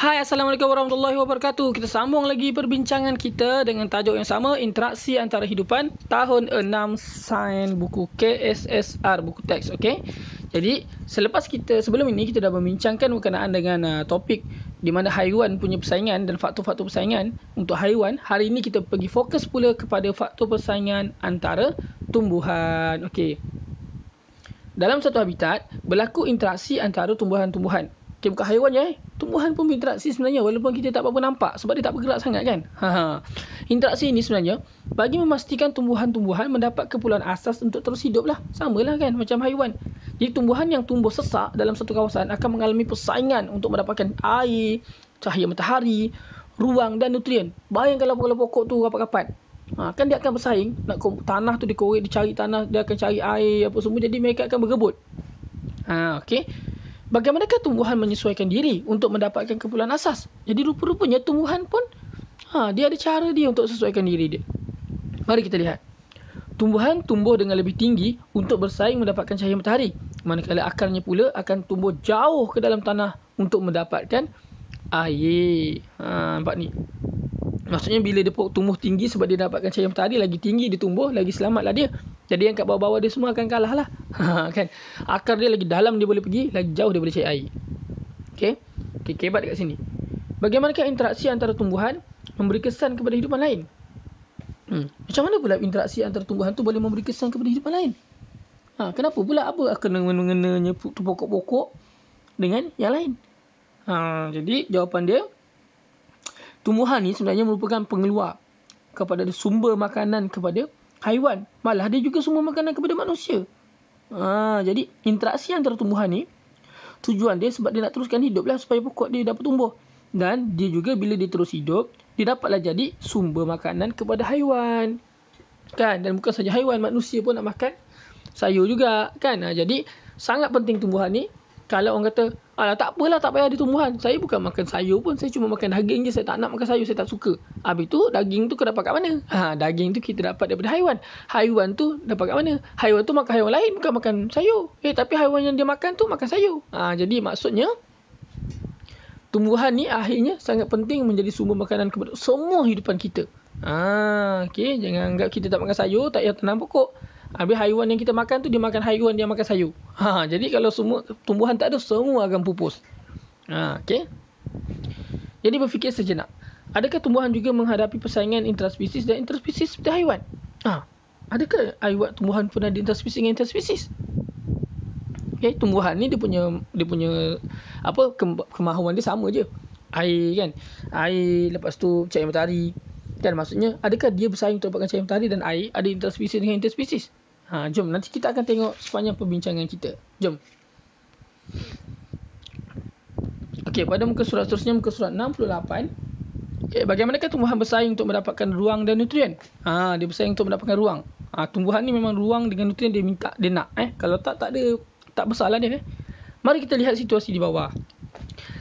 Hai, Assalamualaikum warahmatullahi wabarakatuh. Kita sambung lagi perbincangan kita dengan tajuk yang sama, interaksi antara hidupan, tahun 6 sains buku KSSR, buku teks. Okey. Jadi, sebelum ini kita dah membincangkan berkenaan dengan topik di mana haiwan punya persaingan dan faktor-faktor persaingan untuk haiwan. Hari ini kita pergi fokus pula kepada faktor persaingan antara tumbuhan. Okey. Dalam satu habitat, berlaku interaksi antara tumbuhan-tumbuhan. Okay, bukan haiwan je. Tumbuhan pun berinteraksi sebenarnya walaupun kita tak apa-apa nampak sebab dia tak bergerak sangat kan. Interaksi ini sebenarnya bagi memastikan tumbuhan-tumbuhan mendapat keperluan asas untuk terus hidup lah. Sama lah kan macam haiwan. Jadi tumbuhan yang tumbuh sesak dalam satu kawasan akan mengalami persaingan untuk mendapatkan air, cahaya matahari, ruang dan nutrien. Bayangkan kalau pokok tu rapat-rapat. Kan dia akan bersaing. Tanah tu dikorek, dia cari tanah, dia akan cari air apa semua. Jadi mereka akan berebut. Okey. Bagaimanakah tumbuhan menyesuaikan diri untuk mendapatkan keperluan asas? Jadi rupa-rupanya tumbuhan pun dia ada cara dia untuk sesuaikan diri dia. Mari kita lihat. Tumbuhan tumbuh dengan lebih tinggi untuk bersaing mendapatkan cahaya matahari. Manakala akarnya pula akan tumbuh jauh ke dalam tanah untuk mendapatkan air. Nampak ni. Maksudnya bila dia tumbuh tinggi sebab dia dapatkan cahaya matahari, lagi tinggi dia tumbuh, lagi selamatlah dia. Jadi yang kat bawah-bawah dia semua akan kalah lah. Kan? Akar dia lagi dalam dia boleh pergi, lagi jauh dia boleh cari air. Okey, kebat dekat sini. Bagaimanakah interaksi antara tumbuhan memberi kesan kepada hidupan lain? Macam mana pula interaksi antara tumbuhan tu boleh memberi kesan kepada hidupan lain? Kenapa pula? Apa kena-mengenanya pokok-pokok dengan yang lain? Jadi jawapan dia, tumbuhan ni sebenarnya merupakan pengeluar kepada sumber makanan kepada haiwan. Malah dia juga sumber makanan kepada manusia. Jadi interaksi antara tumbuhan ni, tujuan dia sebab dia nak teruskan hidup lah supaya pokok dia dapat tumbuh. Dan dia juga bila dia terus hidup, dia dapatlah jadi sumber makanan kepada haiwan. Kan? Dan bukan saja haiwan, manusia pun nak makan sayur juga. Kan? Jadi sangat penting tumbuhan ni. Kalau orang kata, tak apalah, tak payah ada tumbuhan. Saya bukan makan sayur pun. Saya cuma makan daging je. Saya tak nak makan sayur. Saya tak suka. Habis tu, daging tu kau dapat kat mana? Daging tu kita dapat daripada haiwan. Haiwan tu dapat kat mana? Haiwan tu makan haiwan lain. Bukan makan sayur. Tapi haiwan yang dia makan tu makan sayur. Jadi maksudnya, tumbuhan ni akhirnya sangat penting menjadi sumber makanan kepada semua hidupan kita. Okay. Jangan anggap kita tak makan sayur, tak payah tanam pokok. Habis haiwan yang kita makan tu, dia makan haiwan, dia makan sayur. Jadi kalau semua tumbuhan tak ada, semua akan pupus. Okay. Jadi berfikir sejenak. Adakah tumbuhan juga menghadapi persaingan intraspesies dan interspesies seperti haiwan? Adakah tumbuhan pun ada intraspesies dengan interspesies? Okay. Tumbuhan ni dia punya kemahuan dia sama je. Air kan. Air, lepas tu cahaya matahari. Kan maksudnya, adakah dia bersaing untuk dapatkan cahaya matahari dan air? Ada interspesies dengan interspesies? Jom, nanti kita akan tengok sepanjang perbincangan kita. Jom. Okey, pada muka surat seterusnya, muka surat 68. Bagaimanakah tumbuhan bersaing untuk mendapatkan ruang dan nutrien? Dia bersaing untuk mendapatkan ruang. Tumbuhan ni memang ruang dengan nutrien dia minta, dia nak. Kalau tak ada, tak besarlah dia. Mari kita lihat situasi di bawah.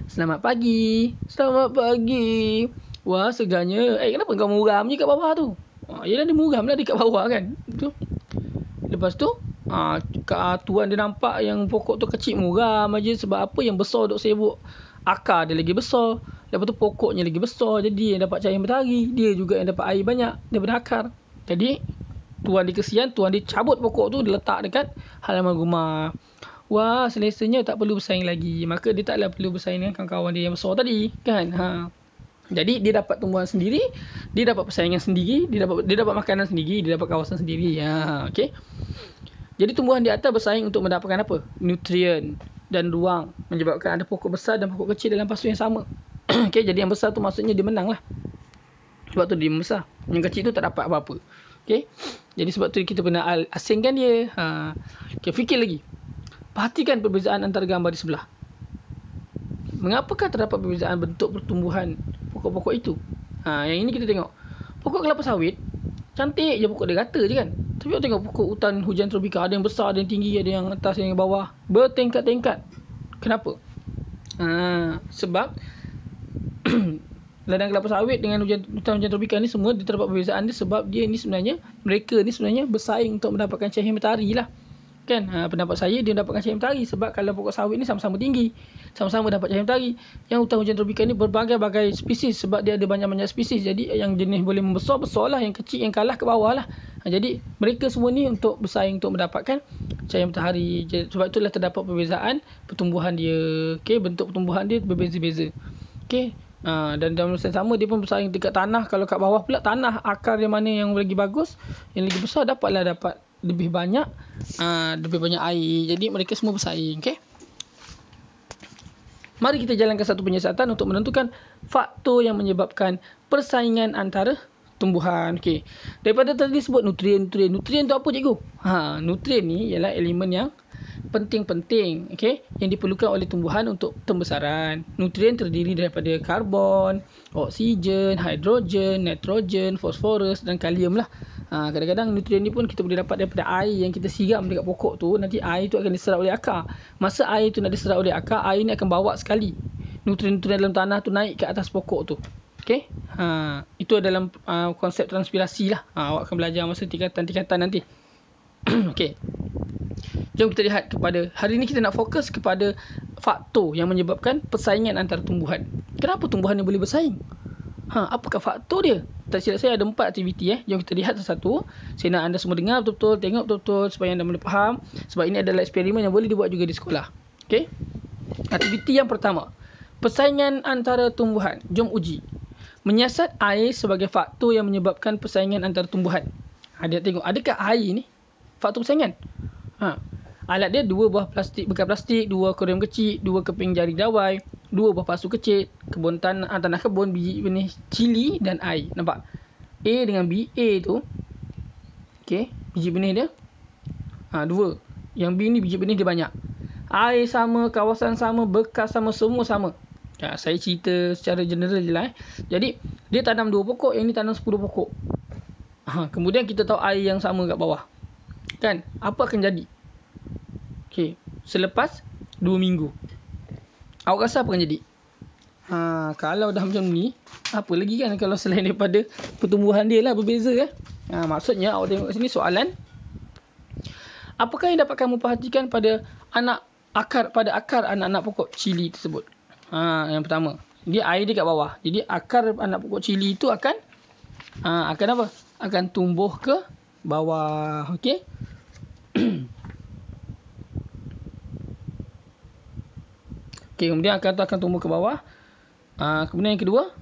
Selamat pagi. Selamat pagi. Wah, segarnya. Kenapa kau muram je kat bawah tu? Yelah, dia muram lah dekat bawah kan. Betul. Lepas tu, tuan dia nampak yang pokok tu kecil, muram aja. Sebab apa? Yang besar duk sibuk. Akar dia lagi besar. Lepas tu pokoknya lagi besar. Jadi yang dapat cahaya matahari. Dia juga yang dapat air banyak daripada akar. Jadi, tuan dia kesian. Tuan dia cabut pokok tu, dia letak dekat halaman rumah. Wah, selesanya tak perlu bersaing lagi. Maka dia taklah perlu bersaing dengan kawan-kawan dia yang besar tadi. Kan? Jadi dia dapat tumbuhan sendiri, dia dapat persaingan sendiri, dia dapat makanan sendiri, dia dapat kawasan sendiri. Okey. Jadi tumbuhan di atas bersaing untuk mendapatkan apa? Nutrien dan ruang, menyebabkan ada pokok besar dan pokok kecil dalam fasa yang sama. Okey, jadi yang besar tu maksudnya dia menang lah. Sebab tu dia membesar. Yang kecil tu tak dapat apa-apa. Okey. Jadi sebab tu kita kena asingkan dia. Okey, fikir lagi. Perhatikan perbezaan antara gambar di sebelah. Mengapakah terdapat perbezaan bentuk pertumbuhan pokok-pokok itu? Yang ini kita tengok. Pokok kelapa sawit, cantik je pokok dia, rata je kan. Tapi kita tengok pokok hutan hujan tropika, ada yang besar, ada yang tinggi, ada yang atas, ada yang bawah. Bertingkat-tingkat. Kenapa? Sebab ladang kelapa sawit dengan hutan tropika ni semua dia terdapat perbezaan dia sebab dia ni sebenarnya, mereka ni sebenarnya bersaing untuk mendapatkan cahaya matahari lah. Kan? Pendapat saya dia mendapatkan cahaya matahari sebab kalau pokok sawit ni sama-sama tinggi. Sama-sama dapat cahaya matahari. Yang hutan hujan tropika ni berbagai-bagai spesies sebab dia ada banyak-banyak spesies. Jadi yang jenis boleh membesar-besar lah, yang kecil yang kalah ke bawah lah. Jadi mereka semua ni untuk bersaing untuk mendapatkan cahaya matahari. Sebab itulah terdapat perbezaan pertumbuhan dia. Okey, bentuk pertumbuhan dia berbeza-beza. Okey. Dan dalam masa sama dia pun bersaing dekat tanah. Kalau kat bawah pula tanah akar yang mana yang lagi bagus, yang lagi besar dapat lebih banyak air. Jadi mereka semua bersaing. Okay? Mari kita jalankan satu penyiasatan untuk menentukan faktor yang menyebabkan persaingan antara tumbuhan. Okay. Daripada tadi sebut nutrien. Nutrien tu apa cikgu? Nutrien ni ialah elemen yang penting-penting, okay, yang diperlukan oleh tumbuhan untuk pembesaran. Nutrien terdiri daripada karbon, oksigen, hidrogen, nitrogen, fosforus dan kalium lah. Kadang-kadang nutrien ni pun kita boleh dapat daripada air yang kita siram dekat pokok tu. Nanti air tu akan diserap oleh akar. Masa air tu nak diserap oleh akar, air ni akan bawa sekali nutrien-nutrien dalam tanah tu naik ke atas pokok tu. Okay? Itu dalam konsep transpirasi lah. Awak akan belajar masa tingkatan-tingkatan nanti. Okay. Jom kita lihat kepada, hari ni kita nak fokus kepada faktor yang menyebabkan persaingan antara tumbuhan. Kenapa tumbuhan ni boleh bersaing? Apakah faktor dia? Tak silap saya ada 4 aktiviti. Jom kita lihat satu-satu. Saya nak anda semua dengar betul-betul, tengok betul-betul supaya anda boleh faham. Sebab ini adalah eksperimen yang boleh dibuat juga di sekolah. Okay? Aktiviti yang pertama. Persaingan antara tumbuhan. Jom uji. Menyiasat air sebagai faktor yang menyebabkan persaingan antara tumbuhan. Dia tengok, adakah air ni faktor persaingan? Alat dia 2 buah plastik, bekas plastik, 2 akuarium kecil, 2 keping jari dawai, 2 buah pasu kecil, kebun tanah kebun, biji benih cili dan air. Nampak? A dengan B. A tu, okay, biji benih dia 2. Yang B ni biji benih dia banyak. Air sama, kawasan sama, bekas sama, semua sama. Saya cerita secara general je lah. Jadi dia tanam 2 pokok, yang ni tanam 10 pokok. Kemudian kita tahu air yang sama kat bawah. Kan? Apa akan jadi? Okay. Selepas 2 minggu. Awak rasa apa akan jadi? Kalau dah macam ni, apa lagi kan kalau selain daripada pertumbuhan dia lah berbeza kan? Maksudnya awak tengok kat sini soalan. Apakah yang dapat kamu perhatikan pada akar anak-anak pokok cili tersebut? Yang pertama, dia air dia kat bawah. Jadi akar anak pokok cili itu akan apa? Akan tumbuh ke bawah. Okey. Okey, kemudian akar tu akan tumbuh ke bawah. Kemudian yang kedua,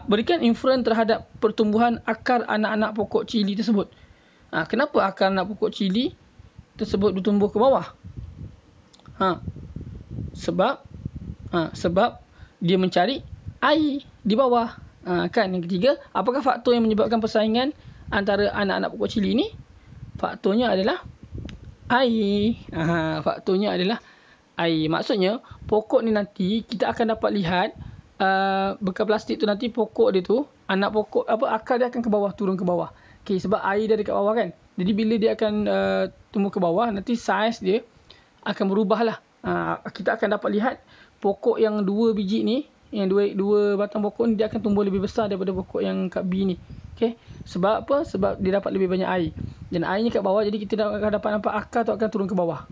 berikan inferen terhadap pertumbuhan akar anak-anak pokok cili tersebut. Kenapa akar anak pokok cili tersebut bertumbuh ke bawah? Sebab dia mencari air di bawah. Kan, yang ketiga, apakah faktor yang menyebabkan persaingan antara anak-anak pokok cili ni? Faktornya adalah air. Faktornya adalah air. Maksudnya pokok ni nanti kita akan dapat lihat bekas plastik tu nanti pokok dia tu, anak pokok akar dia akan ke bawah, turun ke bawah. Okey, sebab air dia dekat bawah kan. Jadi bila dia akan tumbuh ke bawah, nanti saiz dia akan berubah lah. Kita akan dapat lihat pokok yang 2 biji ni, yang dua batang pokok ni dia akan tumbuh lebih besar daripada pokok yang kat B ni. Okey. Sebab apa? Sebab dia dapat lebih banyak air. Dan airnya kat bawah, jadi kita akan dapat nampak akar tu akan turun ke bawah.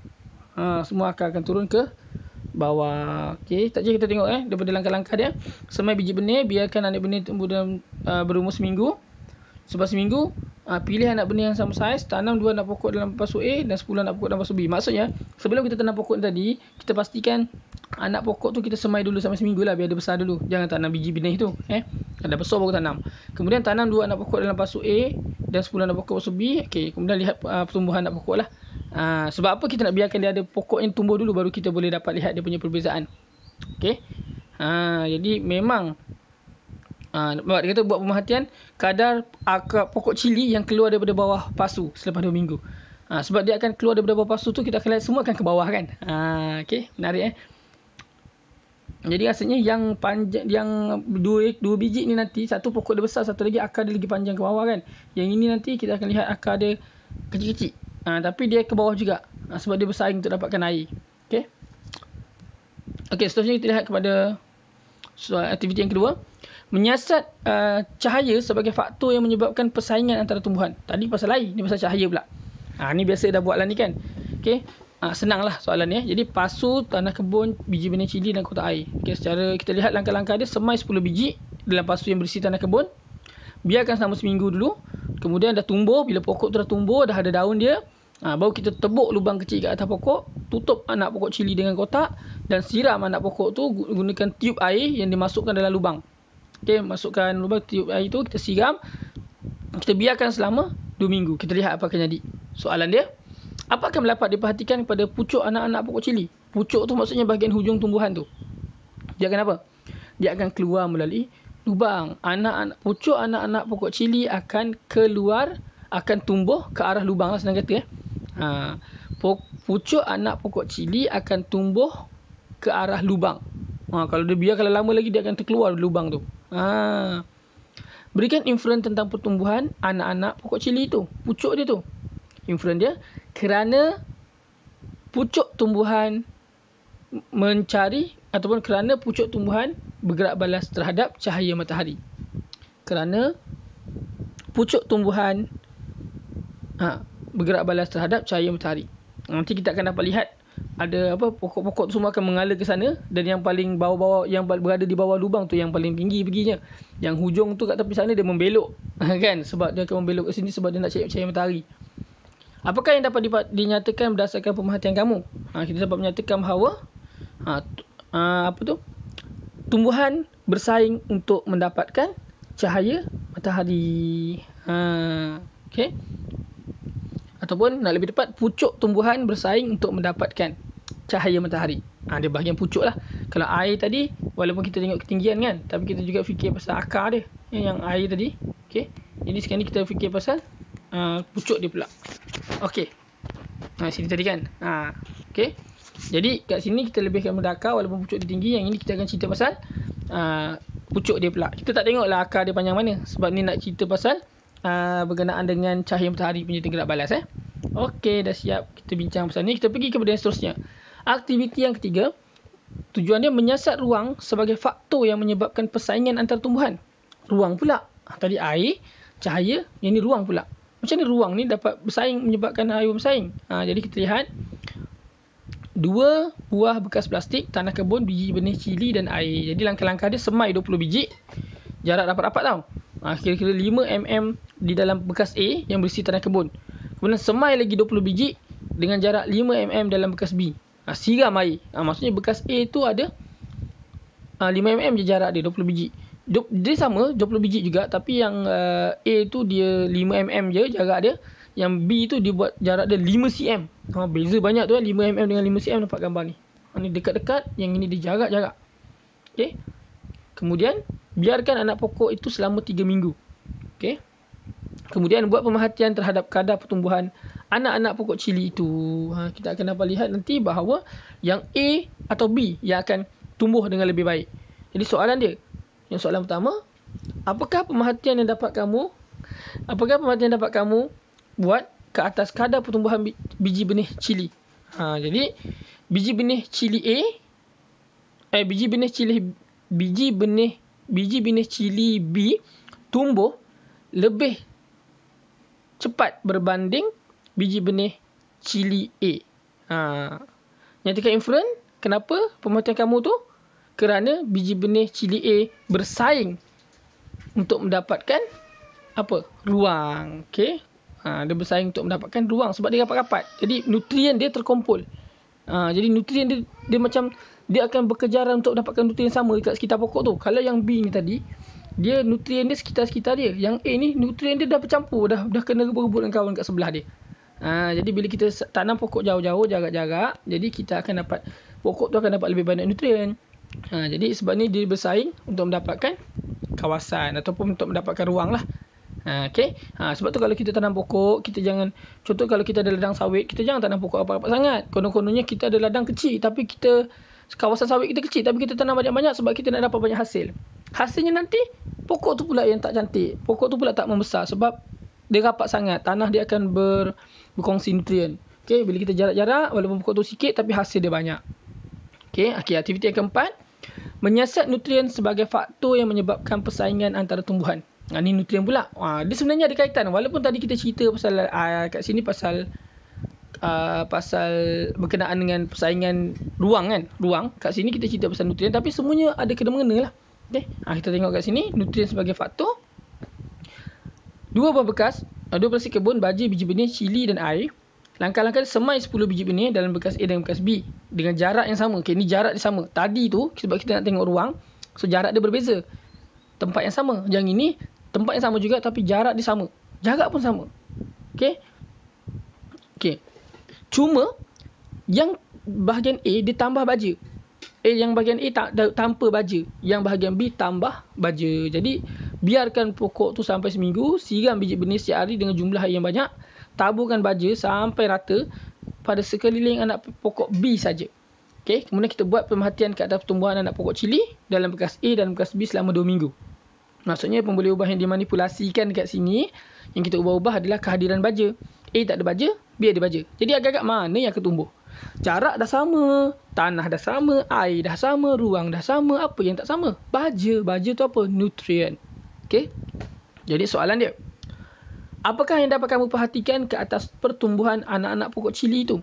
Semua akar akan turun ke bawah. Okey, tak je kita tengok daripada langkah-langkah dia. Semai biji benih, biarkan anak benih tumbuh dalam berumur seminggu. Selepas seminggu, pilih anak benih yang sama saiz, tanam 2 anak pokok dalam pasu A dan 10 anak pokok dalam pasu B. Maksudnya, sebelum kita tanam pokok tadi, kita pastikan anak pokok tu kita semai dulu sampai seminggu lah, biar dia besar dulu. Jangan tanam biji benih tu. Dah besar baru tanam. Kemudian tanam 2 anak pokok dalam pasu A dan 10 anak pokok pasu B. Okey, kemudian lihat pertumbuhan anak pokok lah. Sebab apa kita nak biarkan dia ada pokok yang tumbuh dulu, baru kita boleh dapat lihat dia punya perbezaan. Okey. Jadi memang dia kata buat pemerhatian kadar akar pokok cili yang keluar daripada bawah pasu selepas 2 minggu. Sebab dia akan keluar daripada bawah pasu tu, kita akan lihat semua akan ke bawah kan. Okey, menarik Jadi rasanya yang panjang, yang dua biji ni nanti, satu pokok dia besar, satu lagi akar dia lagi panjang ke bawah kan. Yang ini nanti kita akan lihat akar dia kecil-kecil. Tapi dia ke bawah juga. Sebab dia bersaing untuk dapatkan air. Okey. Okey, seterusnya kita lihat kepada soal aktiviti yang kedua. Menyiasat cahaya sebagai faktor yang menyebabkan persaingan antara tumbuhan. Tadi pasal air, ni pasal cahaya pula. Ni biasa dah buat lah ni kan. Okey. Senanglah soalan ni. Jadi pasu tanah kebun, biji benih cili dan kotak air. Okey, secara kita lihat langkah-langkah dia, semai 10 biji dalam pasu yang berisi tanah kebun. Biarkan selama seminggu dulu. Kemudian dah tumbuh, bila pokok tu dah tumbuh, dah ada daun dia, baru kita tebuk lubang kecil kat atas pokok, tutup anak pokok cili dengan kotak dan siram anak pokok tu gunakan tiub air yang dimasukkan dalam lubang. Okey, masukkan lubang tiub air tu, kita siram. Kita biarkan selama 2 minggu. Kita lihat apa akan jadi. Soalan dia, apa akan dapat diperhatikan pada pucuk anak-anak pokok cili? Pucuk tu maksudnya bahagian hujung tumbuhan tu. Dia akan apa? Dia akan keluar melalui lubang. Pucuk anak-anak pokok cili akan keluar, akan tumbuh ke arah lubang lah senang kata. Pucuk anak pokok cili akan tumbuh ke arah lubang. Kalau dia biarkan lama lagi, dia akan terkeluar dari lubang tu. Berikan inferen tentang pertumbuhan anak-anak pokok cili tu, pucuk dia tu. Inferen dia, kerana pucuk tumbuhan mencari ataupun kerana pucuk tumbuhan bergerak balas terhadap cahaya matahari. Kerana pucuk tumbuhan bergerak balas terhadap cahaya matahari. Nanti kita akan dapat lihat ada pokok-pokok tu semua akan mengalir ke sana, dan yang paling bawah-bawah, yang berada di bawah lubang tu yang paling tinggi perginya. Yang hujung tu kat tepi sana dia membelok kan, sebab dia akan membelok ke sini sebab dia nak cari cahaya matahari. Apakah yang dapat dinyatakan berdasarkan pemerhatian kamu? Kita dapat menyatakan bahawa tumbuhan bersaing untuk mendapatkan cahaya matahari. Okey. Ataupun nak lebih tepat, pucuk tumbuhan bersaing untuk mendapatkan cahaya matahari. Dia bahagian pucuk lah. Kalau air tadi, walaupun kita tengok ketinggian kan, tapi kita juga fikir pasal akar dia. Yang air tadi. Okey. Jadi sekarang ni kita fikir pasal pucuk dia pula. Okey. Sini tadi kan. Okey. Jadi kat sini kita lebihkan pada akar walaupun pucuk dia tinggi. Yang ini kita akan cerita pasal pucuk dia pula. Kita tak tengoklah akar dia panjang mana, sebab ni nak cerita pasal berkenaan dengan cahaya matahari punya tergerak balas. Okey, dah siap kita bincang pasal ni. Kita pergi kepada yang seterusnya. Aktiviti yang ketiga, tujuan dia menyiasat ruang sebagai faktor yang menyebabkan persaingan antara tumbuhan. Ruang pula. Tadi air, cahaya, yang ni ruang pula. Macam ni ruang ni dapat bersaing, menyebabkan air bersaing. Jadi kita lihat 2 buah bekas plastik, tanah kebun, biji benih cili dan air. Jadi langkah-langkah dia, semai 20 biji. Jarak rapat-rapat tau. Kira-kira 5 mm di dalam bekas A yang berisi tanah kebun. Kemudian semai lagi 20 biji dengan jarak 5 mm dalam bekas B. Siram air. Maksudnya bekas A tu ada 5 mm je jarak dia, 20 biji. Dia sama 20 biji juga, tapi yang A tu dia 5 mm je jarak dia. Yang B tu dia buat jarak dia 5 cm. Beza banyak tu 5 mm dengan 5 cm, nampak gambar ni. Ni dekat-dekat, yang ini dia jarak-jarak. Okey. Kemudian biarkan anak pokok itu selama 3 minggu. Okey. Kemudian buat pemerhatian terhadap kadar pertumbuhan anak-anak pokok cili itu. Kita akan dapat lihat nanti bahawa yang A atau B yang akan tumbuh dengan lebih baik. Jadi soalan dia, yang soalan pertama, apakah pemerhatian yang dapat kamu buat ke atas kadar pertumbuhan biji benih cili? Jadi biji benih cili biji benih cili B tumbuh lebih cepat berbanding biji benih cili A. Nyatakan inferen. Kenapa pemerhatian kamu tu? Kerana biji benih cili A bersaing untuk mendapatkan ruang. Okey. Dia bersaing untuk mendapatkan ruang sebab dia rapat-rapat. Jadi nutrien dia terkumpul. Jadi nutrien dia macam dia akan berkejaran untuk dapatkan nutrien sama dekat sekitar pokok tu. Kalau yang B ni tadi, dia nutrien dia sekitar-sekitar dia. Yang A ni nutrien dia dah bercampur, dah kena rebut-rebut dengan kawan kat sebelah dia. Jadi bila kita tanam pokok jauh-jauh, jarak-jarak, jadi kita akan dapat, pokok tu akan dapat lebih banyak nutrien. Jadi sebab ni dia bersaing untuk mendapatkan kawasan ataupun untuk mendapatkan ruang lah. Okay. Sebab tu kalau kita tanam pokok, kita jangan, contoh kalau kita ada ladang sawit, kita jangan tanam pokok apa-apa sangat. Konon-kononnya kita ada ladang kecil, tapi kawasan sawit kita kecil, tapi kita tanam banyak-banyak sebab kita nak dapat banyak hasil. Hasilnya nanti pokok tu pula yang tak cantik, pokok tu pula tak membesar sebab dia rapat sangat, tanah dia akan berkongsi nutrien. Okay, bila kita jarak-jarak, walaupun pokok tu sikit tapi hasil dia banyak. Okay, aktiviti yang keempat, Menyiasat nutrien sebagai faktor yang menyebabkan persaingan antara tumbuhan. Ni nutrien pula. Dia sebenarnya ada kaitan. Walaupun tadi kita cerita pasal kat sini pasal berkenaan dengan persaingan ruang kan. Ruang. Kat sini kita cerita pasal nutrien. Tapi semuanya ada kena-mengena lah. Okay. Kita tengok kat sini. Nutrien sebagai faktor. 2 buah bekas. 2 plastik kebun, baja, biji benih, cili dan air. Langkah-langkah semai 10 biji benih dalam bekas A dan bekas B. Dengan jarak yang sama. Okay, ni jarak dia sama. Tadi tu, sebab kita nak tengok ruang. So, jarak dia berbeza. Tempat yang sama. Yang ini, tempat yang sama juga tapi jarak dia sama. Jarak pun sama. Okay. Cuma yang bahagian A dia tambah baja. Yang bahagian A tanpa baja. Yang bahagian B tambah baja. Jadi biarkan pokok tu sampai seminggu, siram biji benih setiap hari dengan jumlah air yang banyak, taburkan baja sampai rata pada sekeliling anak pokok B saja. Okey, kemudian kita buat pemerhatian ke atas pertumbuhan anak pokok cili dalam bekas A dan bekas B selama 2 minggu. Maksudnya pembeli ubah yang dimanipulasikan dekat sini, yang kita ubah-ubah adalah kehadiran baja. A tak ada baja, B ada baja. Jadi agak-agak mana yang akan tumbuh? Jarak dah sama, tanah dah sama, air dah sama, ruang dah sama. Apa yang tak sama? Baja. Baja tu apa? Nutrien. Okey. Jadi soalan dia, apakah yang dapat kamu perhatikan ke atas pertumbuhan anak-anak pokok cili itu?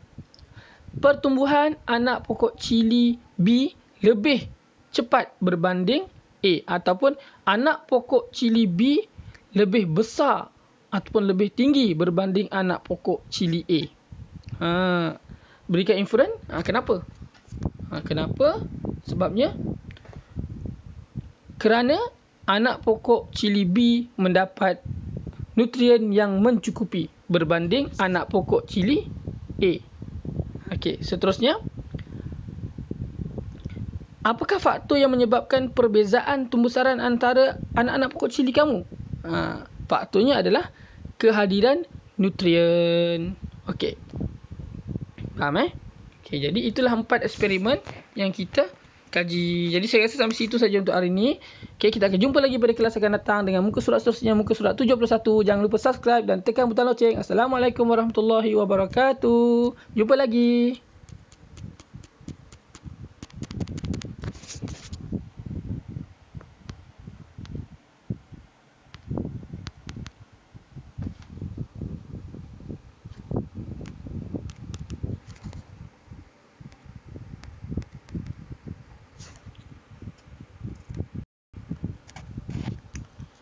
Pertumbuhan anak pokok cili B lebih cepat berbanding A, ataupun anak pokok cili B lebih besar ataupun lebih tinggi berbanding anak pokok cili A. Berikan inference. Kenapa? Kenapa? Sebabnya kerana anak pokok cili B mendapat nutrien yang mencukupi berbanding anak pokok cili A. Okey, seterusnya. Apakah faktor yang menyebabkan perbezaan tumbuh-saran antara anak-anak pokok cili kamu? Faktornya adalah kehadiran nutrien. Okey. Faham Okey, jadi itulah 4 eksperimen yang kita kaji. Jadi saya rasa sampai situ saja untuk hari ini. Okey, kita akan jumpa lagi pada kelas akan datang dengan muka surat seterusnya, muka surat 71. Jangan lupa subscribe dan tekan butang loceng. Assalamualaikum warahmatullahi wabarakatuh. Jumpa lagi.